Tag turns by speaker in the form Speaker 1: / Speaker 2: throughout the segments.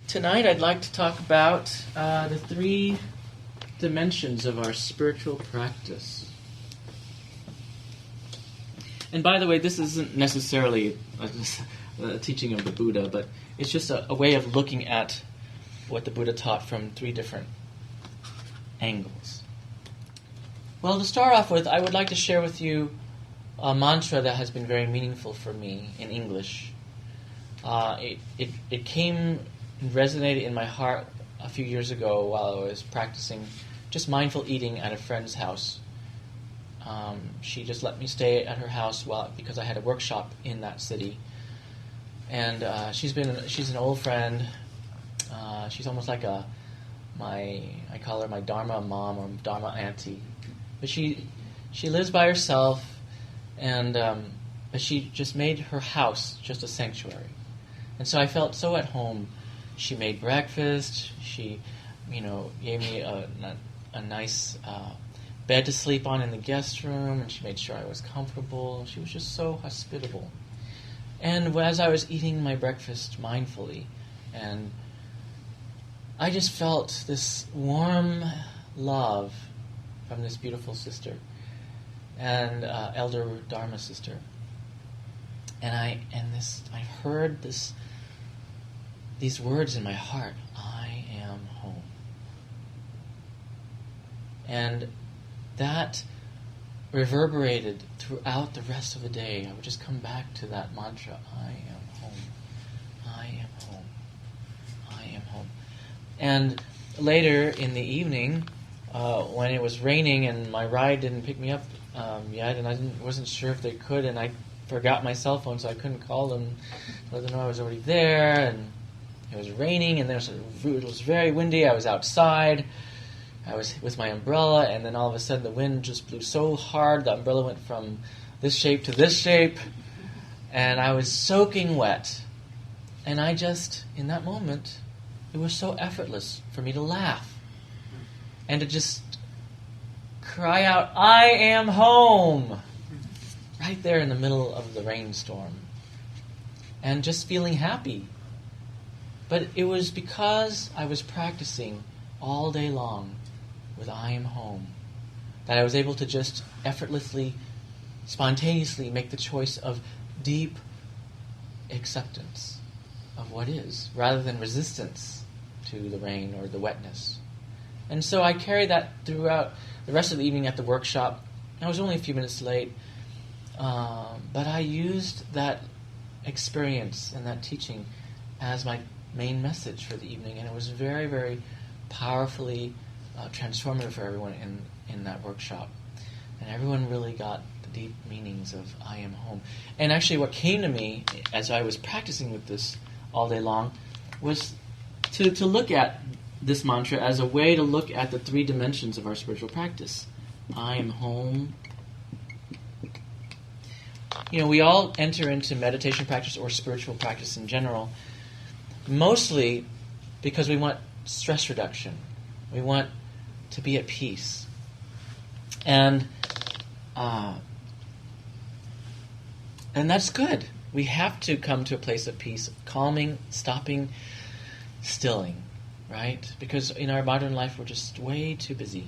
Speaker 1: Tonight I'd like to talk about the three dimensions of our spiritual practice. And by the way, this isn't necessarily a teaching of the Buddha, but it's just a way of looking at what the Buddha taught from three different angles. Well, to start off with, I would like to share with you a mantra that has been very meaningful for me in English. It came and resonated in my heart a few years ago while I was practicing just mindful eating at a friend's house. She just let me stay at her house because I had a workshop in that city. And she's an old friend. She's almost like I call her my Dharma mom or Dharma auntie. But she lives by herself, and but she just made her house just a sanctuary. And so I felt so at home. She made breakfast. She, gave me a nice bed to sleep on in the guest room, and she made sure I was comfortable. She was just so hospitable. And as I was eating my breakfast mindfully, and I just felt this warm love from this beautiful sister and elder Dharma sister. And I heard these words in my heart, I am home. And that reverberated throughout the rest of the day. I would just come back to that mantra, I am home, I am home, I am home. And later in the evening, when it was raining and my ride didn't pick me up yet, and I wasn't sure if they could, and I forgot my cell phone, so I couldn't call them, let them know I was already there, and it was raining, and it was very windy. I was outside. I was with my umbrella, and then all of a sudden the wind just blew so hard, the umbrella went from this shape to this shape, and I was soaking wet. And I just, in that moment, it was so effortless for me to laugh and to just cry out, I am home, right there in the middle of the rainstorm, and just feeling happy. But it was because I was practicing all day long with I am home that I was able to just effortlessly, spontaneously make the choice of deep acceptance of what is, rather than resistance to the rain or the wetness. And so I carried that throughout the rest of the evening at the workshop. I was only a few minutes late, but I used that experience and that teaching as my main message for the evening, and it was very, very powerfully transformative for everyone in that workshop. And everyone really got the deep meanings of I am home. And actually what came to me as I was practicing with this all day long was to look at this mantra as a way to look at the three dimensions of our spiritual practice. I am home. We all enter into meditation practice or spiritual practice in general mostly because we want stress reduction. We want to be at peace. And that's good. We have to come to a place of peace, calming, stopping, stilling, right? Because in our modern life, we're just way too busy.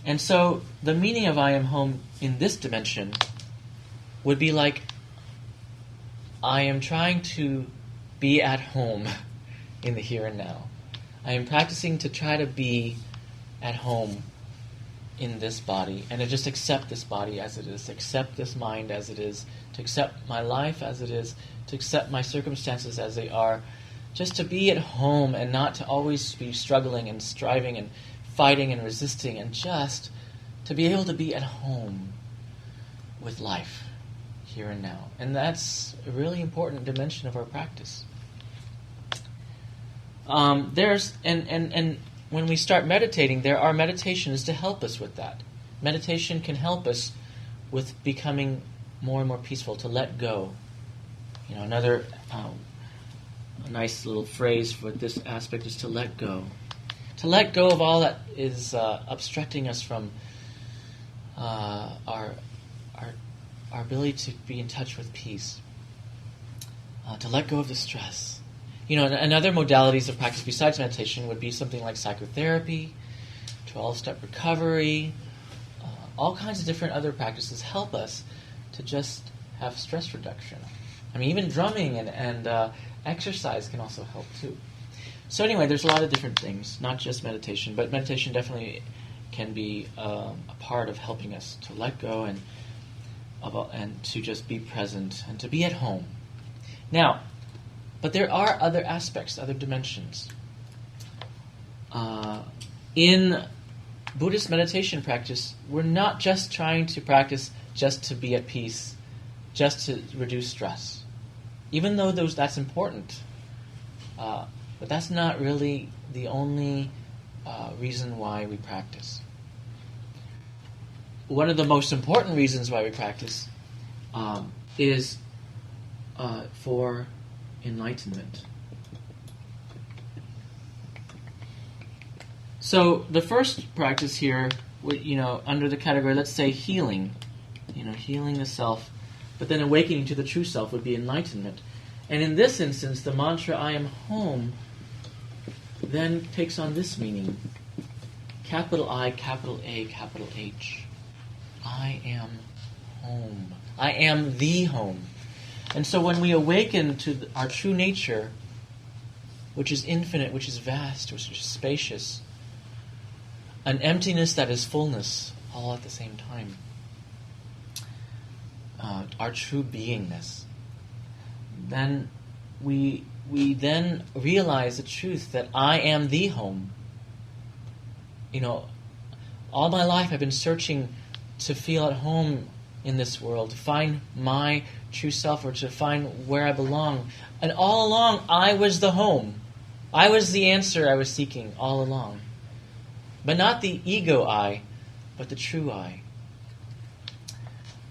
Speaker 1: And so the meaning of I am home in this dimension would be like, I am trying to be at home in the here and now. I am practicing to try to be at home in this body and to just accept this body as it is, accept this mind as it is, to accept my life as it is, to accept my circumstances as they are, just to be at home and not to always be struggling and striving and fighting and resisting, and just to be able to be at home with life here and now. And that's a really important dimension of our practice. And when we start meditating, there are meditations to help us with that. Meditation can help us with becoming more and more peaceful, to let go. Another a nice little phrase for this aspect is to let go. To let go of all that is obstructing us from our ability to be in touch with peace. To let go of the stress. And other modalities of practice besides meditation would be something like psychotherapy, 12-step recovery, all kinds of different other practices help us to just have stress reduction. I mean, even drumming and exercise can also help too. So anyway, there's a lot of different things, not just meditation, but meditation definitely can be a part of helping us to let go and to just be present and to be at home. Now, but there are other aspects, other dimensions. In Buddhist meditation practice, we're not just trying to practice just to be at peace, just to reduce stress. Even though that's important. But that's not really the only reason why we practice. One of the most important reasons why we practice is for enlightenment. So the first practice here, under the category, let's say healing, healing the self, but then awakening to the true self would be enlightenment. And in this instance, the mantra, I am home, then takes on this meaning. Capital I, capital A, capital H. I am home. I am the home. And so when we awaken to our true nature, which is infinite, which is vast, which is spacious, an emptiness that is fullness, all at the same time, our true beingness, then we then realize the truth that I am the home. All my life I've been searching to feel at home in this world, to find my true self or to find where I belong. And all along, I was the home. I was the answer I was seeking all along. But not the ego I, but the true I.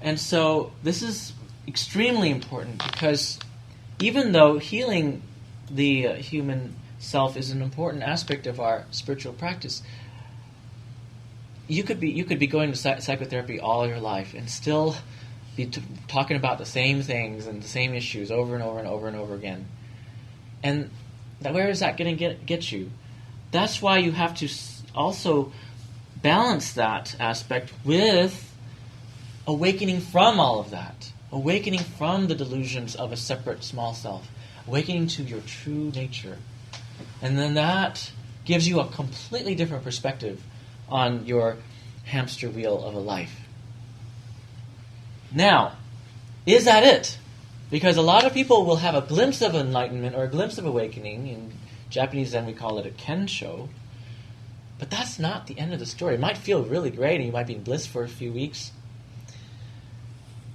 Speaker 1: And so this is extremely important because even though healing the human self is an important aspect of our spiritual practice, you could be going to psychotherapy all your life and still be talking about the same things and the same issues over and over and over and over again. And where is that going to get you? That's why you have to also balance that aspect with awakening from all of that, awakening from the delusions of a separate small self, awakening to your true nature. And then that gives you a completely different perspective on your hamster wheel of a life. Now, is that it? Because a lot of people will have a glimpse of enlightenment or a glimpse of awakening. In Japanese Zen we call it a kensho. But that's not the end of the story. It might feel really great and you might be in bliss for a few weeks.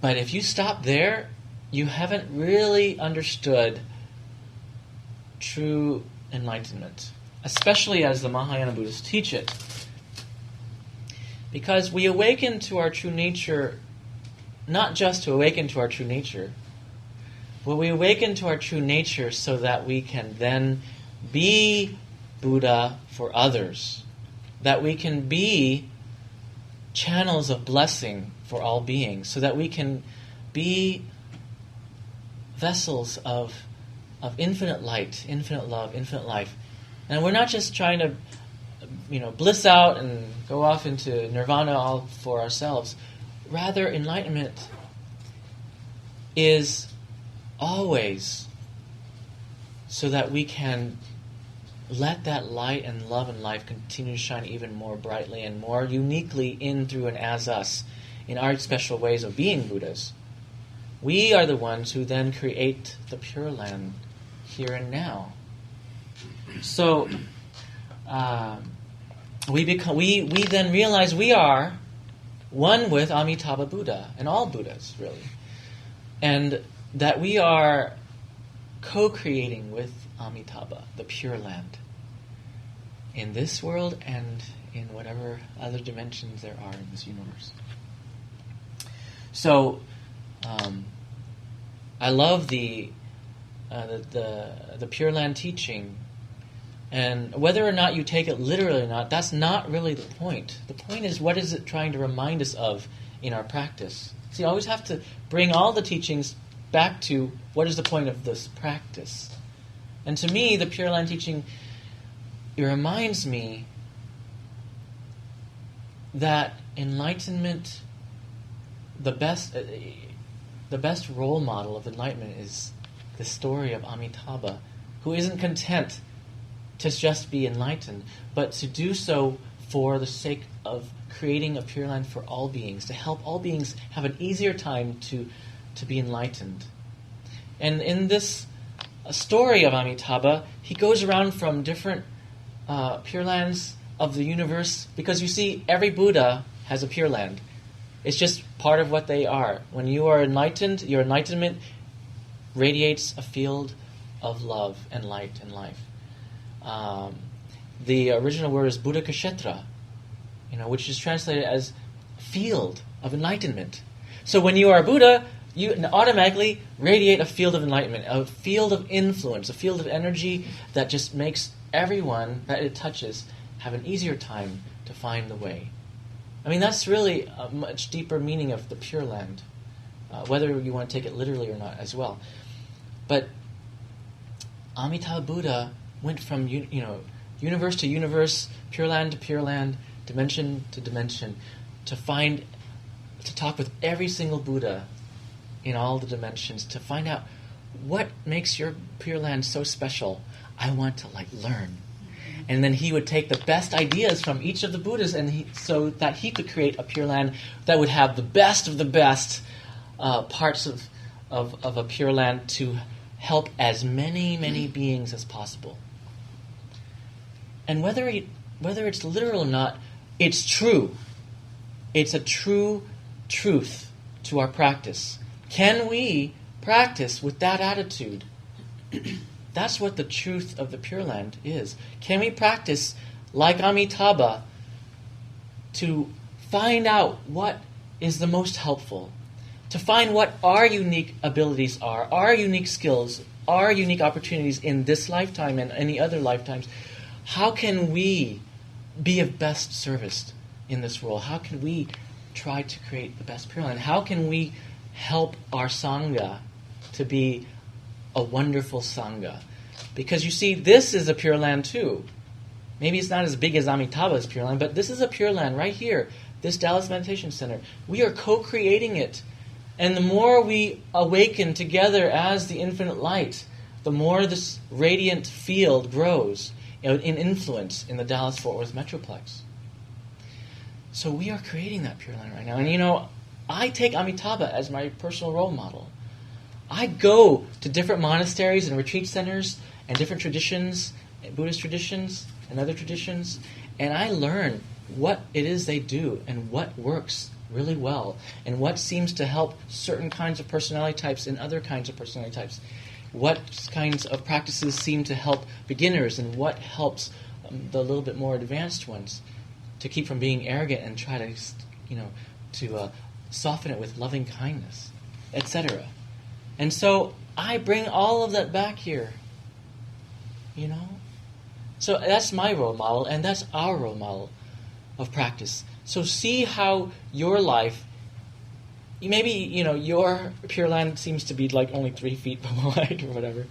Speaker 1: But if you stop there, you haven't really understood true enlightenment, especially as the Mahayana Buddhists teach it. Because we awaken to our true nature, not just to awaken to our true nature, but we awaken to our true nature so that we can then be Buddha for others, that we can be channels of blessing for all beings, so that we can be vessels of infinite light, infinite love, infinite life. And we're not just trying to bliss out and go off into nirvana all for ourselves. Rather, enlightenment is always so that we can let that light and love and life continue to shine even more brightly and more uniquely in, through, and as us in our special ways of being Buddhas. We are the ones who then create the Pure Land here and now. So we then realize we are one with Amitabha Buddha and all Buddhas, really, and that we are co-creating with Amitabha, the Pure Land, in this world and in whatever other dimensions there are in this universe. So, I love the Pure Land teaching, and whether or not you take it literally or not, that's not really the point. The point is, what is it trying to remind us of in our practice? So you always have to bring all the teachings back to what is the point of this practice. And to me, the Pure Land teaching, it reminds me that enlightenment, the best role model of enlightenment is the story of Amitabha, who isn't content to just be enlightened, but to do so for the sake of creating a Pure Land for all beings, to help all beings have an easier time to be enlightened. And in this story of Amitabha, he goes around from different Pure Lands of the universe, because you see, every Buddha has a Pure Land. It's just part of what they are. When you are enlightened, your enlightenment radiates a field of love and light and life. The original word is Buddha Kshetra, which is translated as field of enlightenment. So when you are a Buddha, you automatically radiate a field of enlightenment, a field of influence, a field of energy that just makes everyone that it touches have an easier time to find the way. I mean, that's really a much deeper meaning of the Pure Land, whether you want to take it literally or not as well. But Amitabha Buddha went from universe to universe, Pure Land to Pure Land, dimension to dimension, to talk with every single Buddha in all the dimensions, to find out what makes your Pure Land so special. I want to learn. And then he would take the best ideas from each of the Buddhas, so that he could create a Pure Land that would have the best of the best parts of a Pure Land to help as many beings as possible. And whether it's literal or not, it's true. It's a true truth to our practice. Can we practice with that attitude? That's what the truth of the Pure Land is. Can we practice like Amitabha to find out what is the most helpful, to find what our unique abilities are, our unique skills, our unique opportunities in this lifetime and any other lifetimes? How can we be of best service in this world? How can we try to create the best Pure Land? How can we help our Sangha to be a wonderful Sangha? Because you see, this is a Pure Land too. Maybe it's not as big as Amitabha's Pure Land, but this is a Pure Land right here, this Dallas Meditation Center. We are co-creating it. And the more we awaken together as the infinite light, the more this radiant field grows in influence in the Dallas-Fort Worth Metroplex. So we are creating that Pure Land right now. And I take Amitabha as my personal role model. I go to different monasteries and retreat centers and different traditions, Buddhist traditions and other traditions, and I learn what it is they do and what works really well and what seems to help certain kinds of personality types and other kinds of personality types. What kinds of practices seem to help beginners and what helps the little bit more advanced ones to keep from being arrogant and try to soften it with loving kindness, etc. And so I bring all of that back here, So that's my role model, and that's our role model of practice. So see how your life, maybe, your Pure Land seems to be only 3 feet wide or whatever,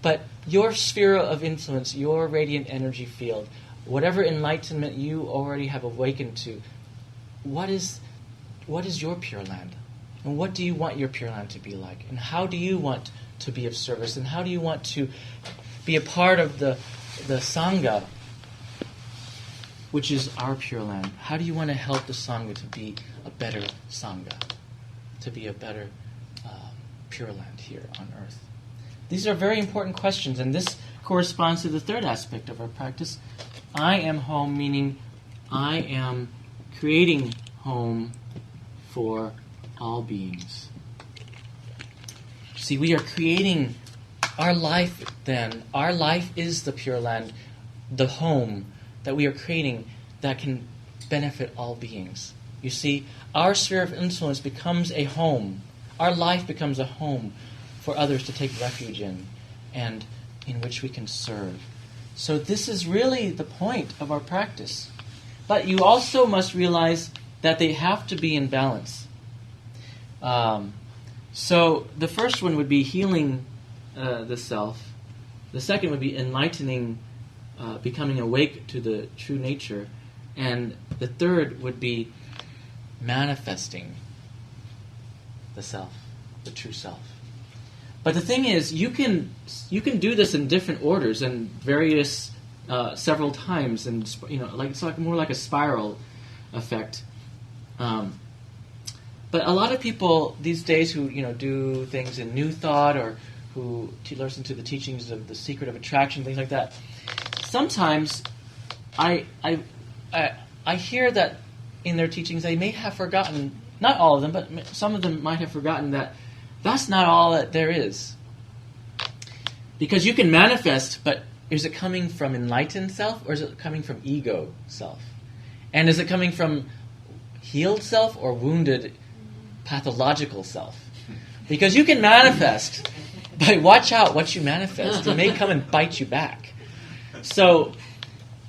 Speaker 1: but your sphere of influence, your radiant energy field, whatever enlightenment you already have awakened to, what is your Pure Land? And what do you want your Pure Land to be like? And how do you want to be of service? And how do you want to be a part of the Sangha, which is our Pure Land? How do you want to help the Sangha to be a better Sangha, to be a better Pure Land here on earth? These are very important questions, and this corresponds to the third aspect of our practice. I am home, meaning I am creating home for all beings. See, we are creating our life then. Our life is the Pure Land, the home that we are creating that can benefit all beings. You see, our sphere of influence becomes a home. Our life becomes a home for others to take refuge in and in which we can serve. So this is really the point of our practice. But you also must realize that they have to be in balance. So the first one would be healing the self, The second would be enlightening, becoming awake to the true nature. And the third would be manifesting the self, the true self. But the thing is, you can do this in different orders and various several times, and like it's like more like a spiral effect. But a lot of people these days who do things in New Thought or who listen to the teachings of the Secret of Attraction, things like that. Sometimes I hear that in their teachings they may have forgotten, not all of them, but some of them might have forgotten that that's not all that there is. Because you can manifest, but is it coming from enlightened self or is it coming from ego self? And is it coming from healed self or wounded pathological self? Because you can manifest, but watch out what you manifest. It may come and bite you back. So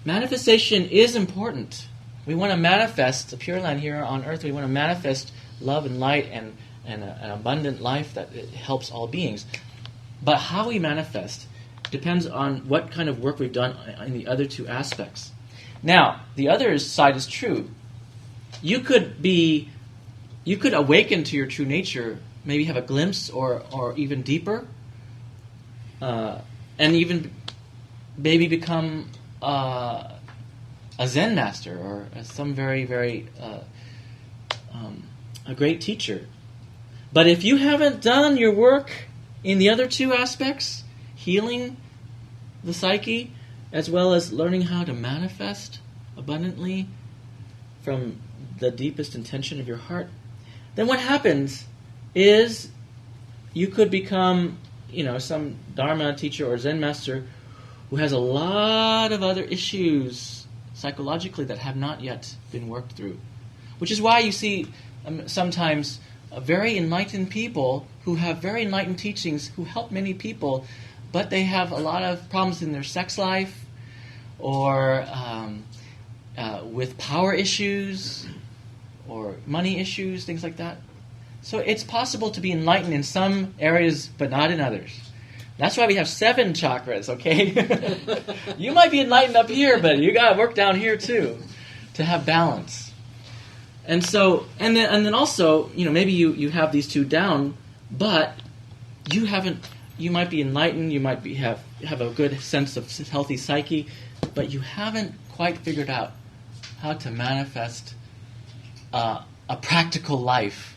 Speaker 1: manifestation is important. We want to manifest the Pure Land here on earth. We want to manifest love and light and an abundant life that helps all beings. But how we manifest depends on what kind of work we've done in the other two aspects. Now, the other side is true. You could awaken to your true nature, maybe have a glimpse or even deeper, and even maybe become a Zen master or some very, very a great teacher. But if you haven't done your work in the other two aspects, healing the psyche as well as learning how to manifest abundantly from the deepest intention of your heart, then what happens is you could become, some Dharma teacher or Zen master who has a lot of other issues psychologically that have not yet been worked through. Which is why you see sometimes very enlightened people who have very enlightened teachings who help many people, but they have a lot of problems in their sex life or with power issues or money issues, things like that. So it's possible to be enlightened in some areas, but not in others. That's why we have 7 chakras, okay? You might be enlightened up here, but you got to work down here too to have balance. And so, and then also, maybe you have these two down, but you haven't. You might be enlightened. You might have a good sense of healthy psyche, but you haven't quite figured out how to manifest a practical life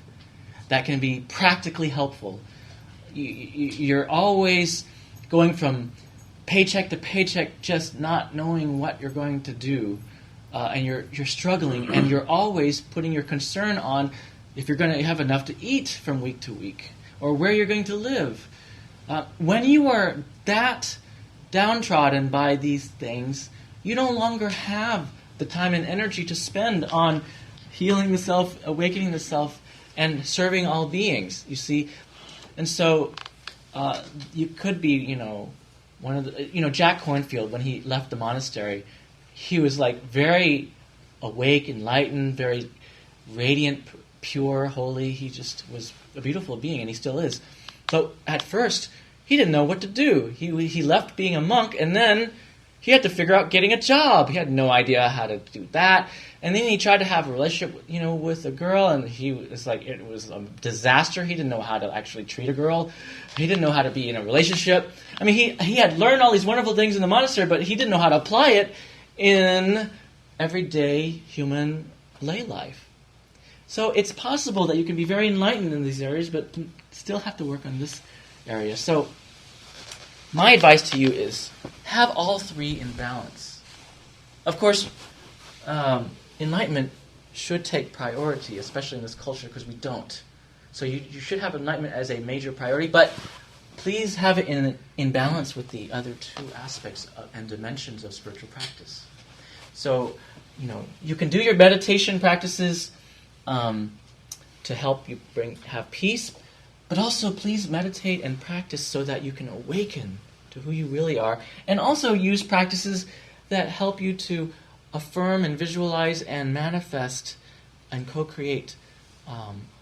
Speaker 1: that can be practically helpful. You're always going from paycheck to paycheck, just not knowing what you're going to do. And you're struggling, and you're always putting your concern on if you're going to have enough to eat from week to week, or where you're going to live. When you are that downtrodden by these things, you no longer have the time and energy to spend on healing the self, awakening the self, and serving all beings, you see. And so you could be, one of the, Jack Cornfield, when he left the monastery, he was like very awake, enlightened, very radiant, pure, holy. He just was a beautiful being, and he still is. But at first, he didn't know what to do. He left being a monk, and then he had to figure out getting a job. He had no idea how to do that. And then he tried to have a relationship, with a girl, and it was a disaster. He didn't know how to actually treat a girl. He didn't know how to be in a relationship. I mean, he had learned all these wonderful things in the monastery, but he didn't know how to apply it in everyday human lay life. So it's possible that you can be very enlightened in these areas, but still have to work on this area. So my advice to you is have all 3 in balance. Of course, enlightenment should take priority, especially in this culture, because we don't. So you should have enlightenment as a major priority, but please have it in balance with the other 2 aspects and dimensions of spiritual practice. So, you can do your meditation practices to help you have peace, but also please meditate and practice so that you can awaken to who you really are, and also use practices that help you to affirm and visualize and manifest and co-create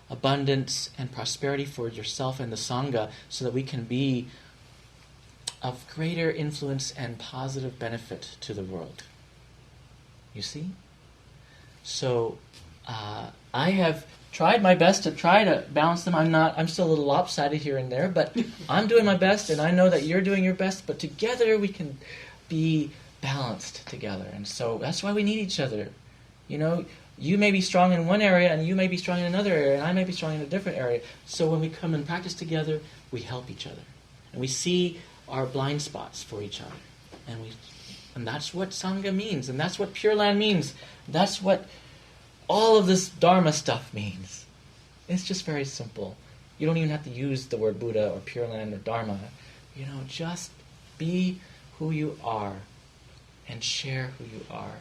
Speaker 1: abundance and prosperity for yourself and the Sangha, so that we can be of greater influence and positive benefit to the world. You see? So I have tried my best to try to balance them. I'm still a little lopsided here and there, but I'm doing my best, and I know that you're doing your best, but together we can be balanced together. And so that's why we need each other. You know, you may be strong in one area, and you may be strong in another area, and I may be strong in a different area. So when we come and practice together, we help each other. And we see our blind spots for each other. And that's what Sangha means, and that's what Pure Land means. That's what all of this Dharma stuff means. It's just very simple. You don't even have to use the word Buddha or Pure Land or Dharma. You know, just be who you are and share who you are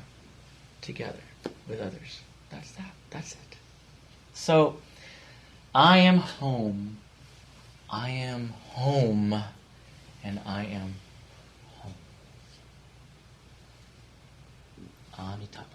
Speaker 1: together with others. That's that. That's it. So, I am home. I am home. And I am home. Amitabha.